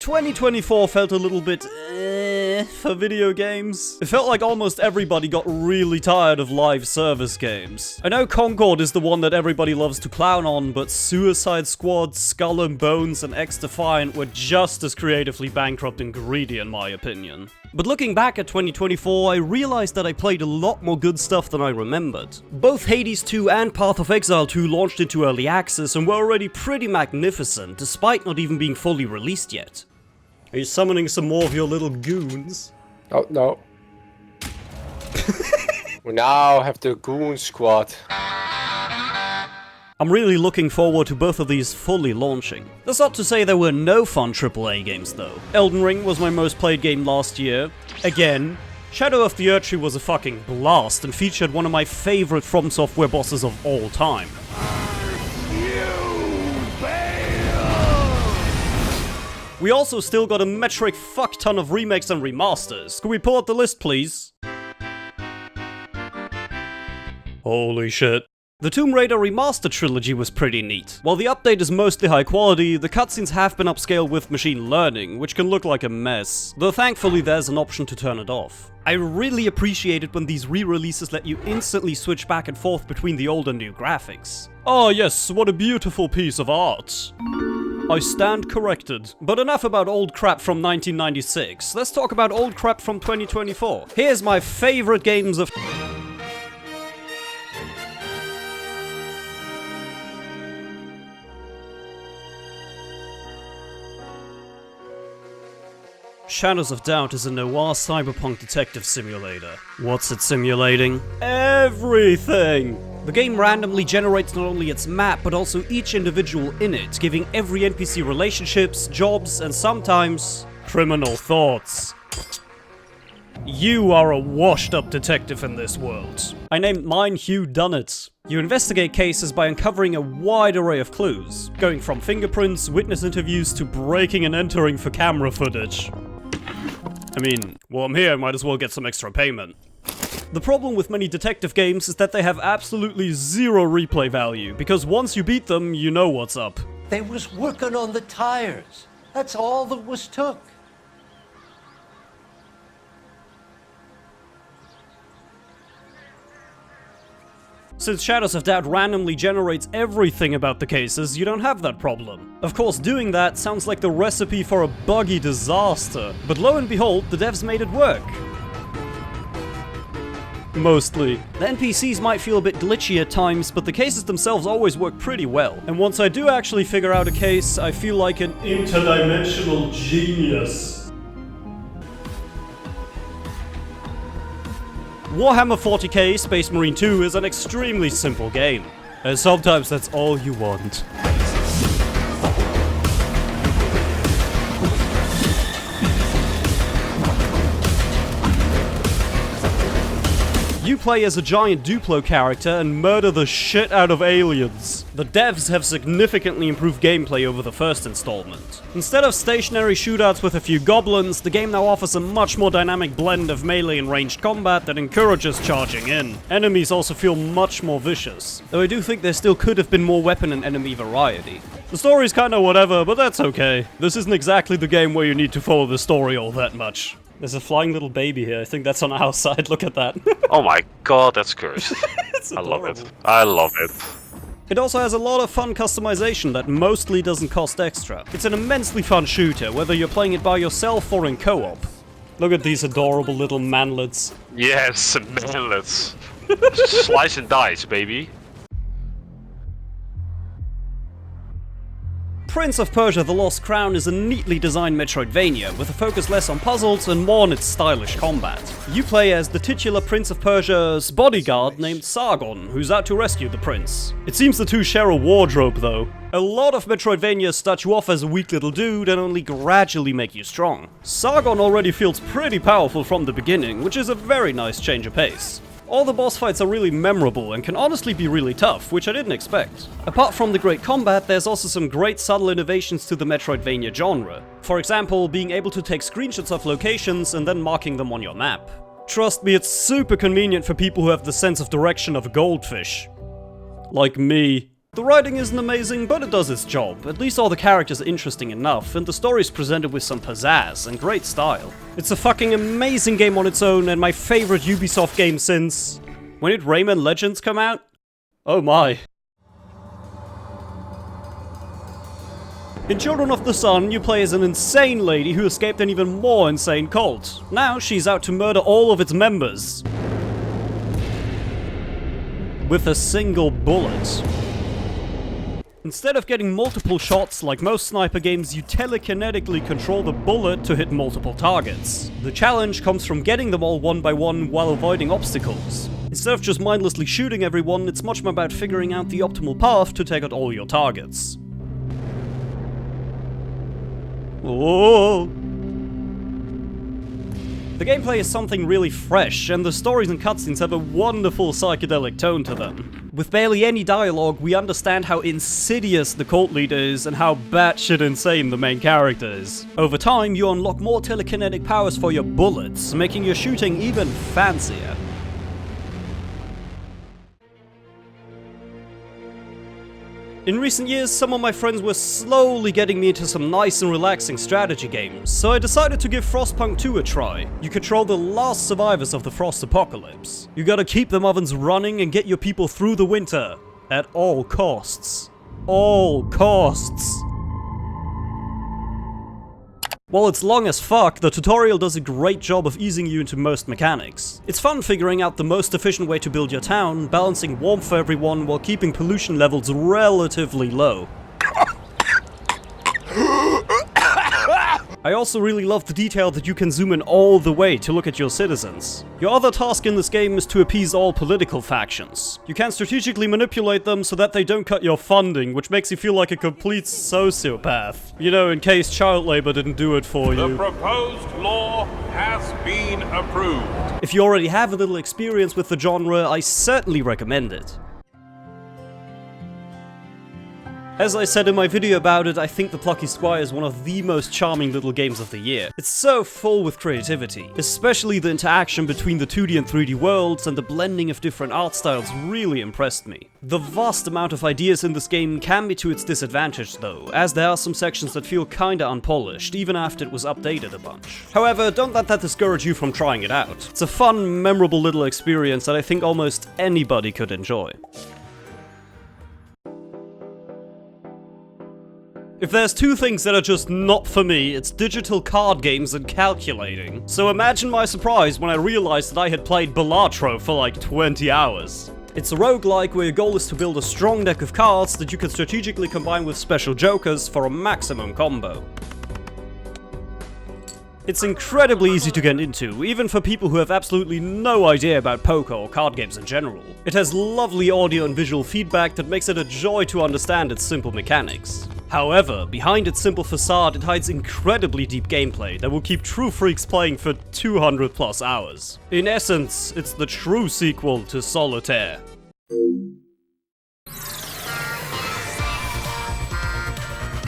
2024 felt a little bit for video games. It felt like almost everybody got really tired of live service games. I know Concord is the one that everybody loves to clown on, but Suicide Squad, Skull and Bones, and X-Defiant were just as creatively bankrupt and greedy in my opinion. But looking back at 2024, I realized that I played a lot more good stuff than I remembered. Both Hades 2 and Path of Exile 2 launched into early access and were already pretty magnificent, despite not even being fully released yet. Are you summoning some more of your little goons? Oh, no. We now have the Goon Squad. I'm really looking forward to both of these fully launching. That's not to say there were no fun AAA games though. Elden Ring was my most played game last year. Again, Shadow of the Erdtree was a fucking blast and featured one of my favorite From Software bosses of all time. We also still got a metric fuck ton of remakes and remasters. Could we pull up the list, please? Holy shit. The Tomb Raider Remastered trilogy was pretty neat. While the update is mostly high quality, the cutscenes have been upscaled with machine learning, which can look like a mess, though thankfully there's an option to turn it off. I really appreciate it when these re-releases let you instantly switch back and forth between the old and new graphics. Oh yes, what a beautiful piece of art. I stand corrected. But enough about old crap from 1996, let's talk about old crap from 2024. Here's my favorite games of Shadows of Doubt is a noir cyberpunk detective simulator. What's it simulating? Everything! The game randomly generates not only its map, but also each individual in it, giving every NPC relationships, jobs, and sometimes criminal thoughts. You are a washed-up detective in this world. I named mine Hugh Dunnett. You investigate cases by uncovering a wide array of clues, going from fingerprints, witness interviews, to breaking and entering for camera footage. I mean, while I'm here, I might as well get some extra payment. The problem with many detective games is that they have absolutely zero replay value, because once you beat them, you know what's up. They was working on the tires. That's all that was took. Since Shadows of Doubt randomly generates everything about the cases, you don't have that problem. Of course, doing that sounds like the recipe for a buggy disaster, but lo and behold, the devs made it work. Mostly. The NPCs might feel a bit glitchy at times, but the cases themselves always work pretty well. And once I do actually figure out a case, I feel like an interdimensional genius. Warhammer 40k Space Marine 2 is an extremely simple game, and sometimes that's all you want. You play as a giant Duplo character and murder the shit out of aliens. The devs have significantly improved gameplay over the first installment. Instead of stationary shootouts with a few goblins, the game now offers a much more dynamic blend of melee and ranged combat that encourages charging in. Enemies also feel much more vicious, though I do think there still could have been more weapon and enemy variety. The story's kinda whatever, but that's okay. This isn't exactly the game where you need to follow the story all that much. There's a flying little baby here. I think that's on our side. Look at that. Oh my god, that's cursed. I love it. I love it. It also has a lot of fun customization that mostly doesn't cost extra. It's an immensely fun shooter, whether you're playing it by yourself or in co-op. Look at these adorable little manlets. Yes, manlets. Slice and dice, baby. Prince of Persia: The Lost Crown is a neatly designed Metroidvania, with a focus less on puzzles and more on its stylish combat. You play as the titular Prince of Persia's bodyguard named Sargon, who's out to rescue the prince. It seems the two share a wardrobe though. A lot of Metroidvanias start you off as a weak little dude and only gradually make you strong. Sargon already feels pretty powerful from the beginning, which is a very nice change of pace. All the boss fights are really memorable and can honestly be really tough, which I didn't expect. Apart from the great combat, there's also some great subtle innovations to the Metroidvania genre. For example, being able to take screenshots of locations and then marking them on your map. Trust me, it's super convenient for people who have the sense of direction of a goldfish. Like me. The writing isn't amazing, but it does its job. At least all the characters are interesting enough, and the story is presented with some pizzazz and great style. It's a fucking amazing game on its own, and my favorite Ubisoft game since... When did Rayman Legends come out? Oh my. In Children of the Sun, you play as an insane lady who escaped an even more insane cult. Now she's out to murder all of its members. With a single bullet. Instead of getting multiple shots like most sniper games, you telekinetically control the bullet to hit multiple targets. The challenge comes from getting them all one by one while avoiding obstacles. Instead of just mindlessly shooting everyone, it's much more about figuring out the optimal path to take out all your targets. Oh. The gameplay is something really fresh, and the stories and cutscenes have a wonderful psychedelic tone to them. With barely any dialogue, we understand how insidious the cult leader is and how batshit insane the main character is. Over time, you unlock more telekinetic powers for your bullets, making your shooting even fancier. In recent years, some of my friends were slowly getting me into some nice and relaxing strategy games, so I decided to give Frostpunk 2 a try. You control the last survivors of the Frost Apocalypse. You gotta keep them ovens running and get your people through the winter. At all costs. All costs. While it's long as fuck, the tutorial does a great job of easing you into most mechanics. It's fun figuring out the most efficient way to build your town, balancing warmth for everyone while keeping pollution levels relatively low. I also really love the detail that you can zoom in all the way to look at your citizens. Your other task in this game is to appease all political factions. You can strategically manipulate them so that they don't cut your funding, which makes you feel like a complete sociopath. You know, in case child labor didn't do it for you. The proposed law has been approved. If you already have a little experience with the genre, I certainly recommend it. As I said in my video about it, I think The Plucky Squire is one of the most charming little games of the year. It's so full with creativity, especially the interaction between the 2D and 3D worlds, and the blending of different art styles really impressed me. The vast amount of ideas in this game can be to its disadvantage though, as there are some sections that feel kinda unpolished, even after it was updated a bunch. However, don't let that discourage you from trying it out. It's a fun, memorable little experience that I think almost anybody could enjoy. If there's two things that are just not for me, it's digital card games and calculating. So imagine my surprise when I realized that I had played Balatro for like 20 hours. It's a roguelike where your goal is to build a strong deck of cards that you can strategically combine with special jokers for a maximum combo. It's incredibly easy to get into, even for people who have absolutely no idea about poker or card games in general. It has lovely audio and visual feedback that makes it a joy to understand its simple mechanics. However, behind its simple facade, it hides incredibly deep gameplay that will keep true freaks playing for 200 plus hours. In essence, it's the true sequel to Solitaire.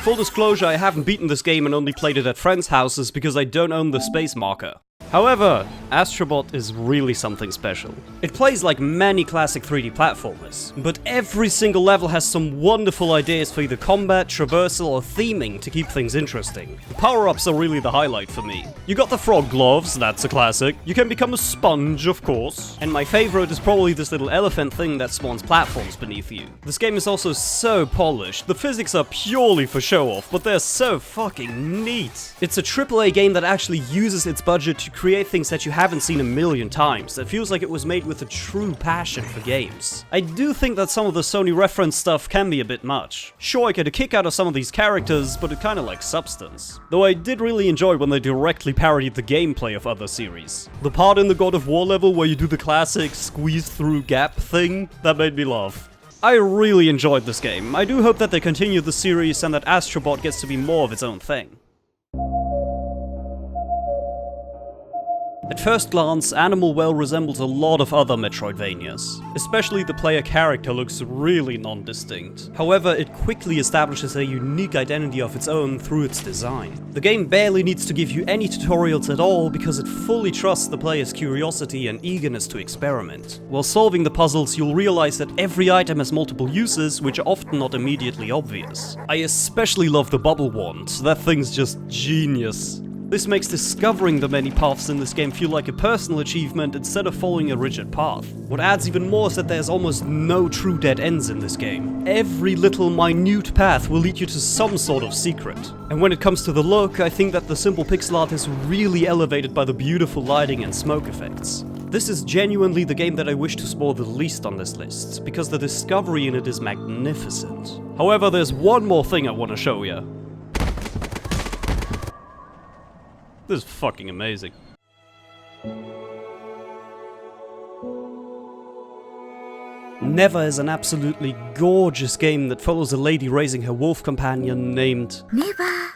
Full disclosure, I haven't beaten this game and only played it at friends' houses because I don't own the space marker. However, Astrobot is really something special. It plays like many classic 3D platformers, but every single level has some wonderful ideas for either combat, traversal, or theming to keep things interesting. The power-ups are really the highlight for me. You got the frog gloves, that's a classic. You can become a sponge, of course. And my favorite is probably this little elephant thing that spawns platforms beneath you. This game is also so polished. The physics are purely for show-off, but they're so fucking neat. It's a AAA game that actually uses its budget to create things that you haven't seen a million times, that feels like it was made with a true passion for games. I do think that some of the Sony reference stuff can be a bit much. Sure, I get a kick out of some of these characters, but it kinda lacks substance. Though I did really enjoy when they directly parodied the gameplay of other series. The part in the God of War level where you do the classic squeeze through gap thing, that made me laugh. I really enjoyed this game. I do hope that they continue the series and that Astrobot gets to be more of its own thing. At first glance, Animal well resembles a lot of other Metroidvanias. Especially the player character looks really non-distinct. However, it quickly establishes a unique identity of its own through its design. The game barely needs to give you any tutorials at all because it fully trusts the player's curiosity and eagerness to experiment. While solving the puzzles, you'll realize that every item has multiple uses, which are often not immediately obvious. I especially love the bubble wand, that thing's just genius. This makes discovering the many paths in this game feel like a personal achievement instead of following a rigid path. What adds even more is that there's almost no true dead ends in this game. Every little minute path will lead you to some sort of secret. And when it comes to the look, I think that the simple pixel art is really elevated by the beautiful lighting and smoke effects. This is genuinely the game that I wish to spoil the least on this list, because the discovery in it is magnificent. However, there's one more thing I want to show you. This is fucking amazing. Never is an absolutely gorgeous game that follows a lady raising her wolf companion named... Never.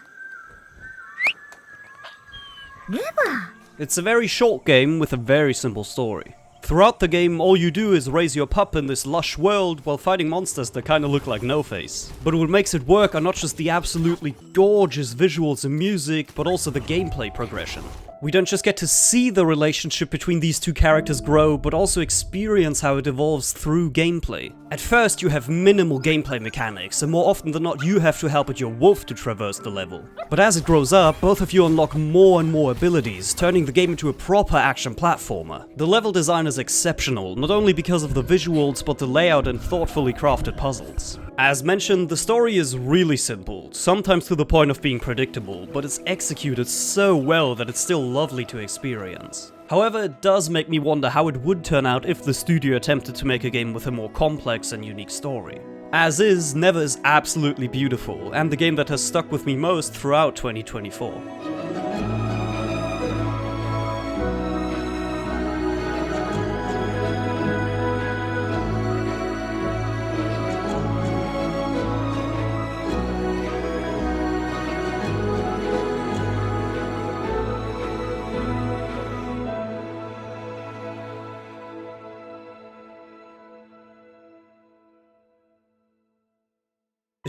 It's a very short game with a very simple story. Throughout the game, all you do is raise your pup in this lush world while fighting monsters that kinda look like No-Face. But what makes it work are not just the absolutely gorgeous visuals and music, but also the gameplay progression. We don't just get to see the relationship between these two characters grow, but also experience how it evolves through gameplay. At first you have minimal gameplay mechanics, and more often than not you have to help your wolf to traverse the level. But as it grows up, both of you unlock more and more abilities, turning the game into a proper action platformer. The level design is exceptional, not only because of the visuals, but the layout and thoughtfully crafted puzzles. As mentioned, the story is really simple, sometimes to the point of being predictable, but it's executed so well that it's still lovely to experience. However, it does make me wonder how it would turn out if the studio attempted to make a game with a more complex and unique story. As is, Never is absolutely beautiful, and the game that has stuck with me most throughout 2024.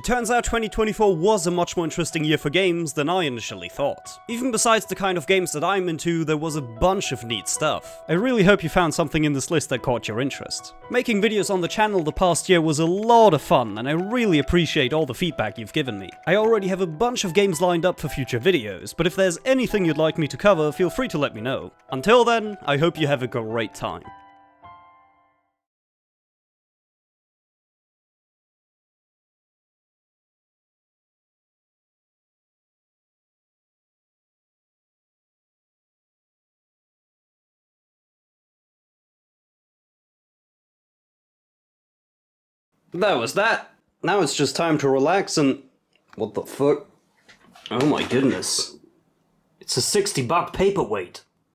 It turns out 2024 was a much more interesting year for games than I initially thought. Even besides the kind of games that I'm into, there was a bunch of neat stuff. I really hope you found something in this list that caught your interest. Making videos on the channel the past year was a lot of fun, and I really appreciate all the feedback you've given me. I already have a bunch of games lined up for future videos, but if there's anything you'd like me to cover, feel free to let me know. Until then, I hope you have a great time. That was that. Now it's just time to relax and... What the fuck? Oh my goodness. It's a $60 paperweight.